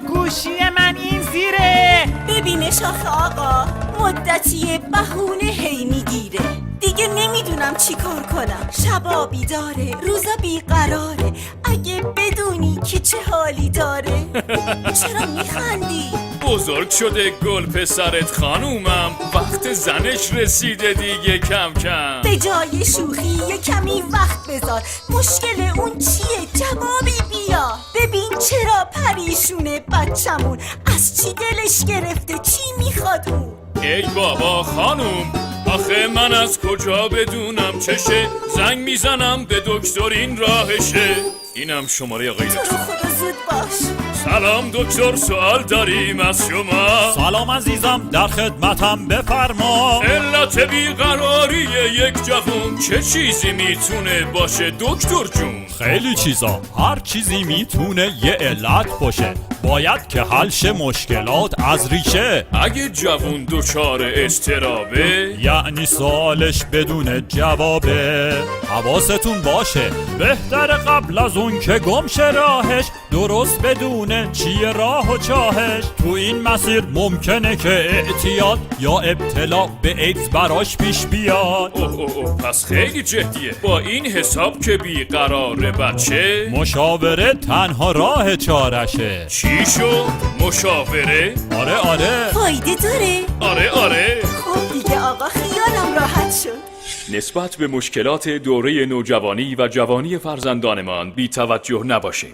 گوشی من این زیره. ببینش آخه آقا، مدتی بهونه هی میگیره. دیگه نمیدونم چی کار کنم. شبا بیداره، روزا بیقراره. اگه بدونی که چه حالی داره. چرا میخندی؟ بزرگ شده گل پسرت خانومم، وقت زنش رسیده دیگه کم کم. به جای شوخی یه کمی وقت بذار. مشکل اون چیه؟ جوابی بیا. ببین چرا پریشونه بچمون. از چی دلش گرفته؟ چی میخواد اون؟ ای بابا خانوم، آخه من از کجا بدونم چشه؟ زنگ میزنم به دکتر این راهشه. اینم شماره آقای تو رو دکتر. خدا زود باش. سلام دکتر، سوال داریم از شما. سلام عزیزم، در خدمتم، بفرما. علت بیقراری یک جوون چه چیزی میتونه باشه دکتر جون؟ خیلی چیزا، هر چیزی میتونه یه علت باشه. باید که حل شه مشکلات از ریشه. اگه جوون دچار اضطرابه، یعنی سوالش بدون جوابه. حواستون باشه، بهتر قبل از اون که گم شه راهش، درست بدونه چیه راه و چاهش. تو این مسیر ممکنه که اعتیاد یا ابتلا به ایدز براش پیش بیاد. اوه پس خیلی جدیه. با این حساب که بیقراره بچه، مشاوره تنها راه چارشه. چی شد؟ مشاوره؟ آره فایده داره؟ آره خب دیگه آقا، خیالم راحت شد. نسبت به مشکلات دوره نوجوانی و جوانی فرزندانمان بی توجه نباشیم.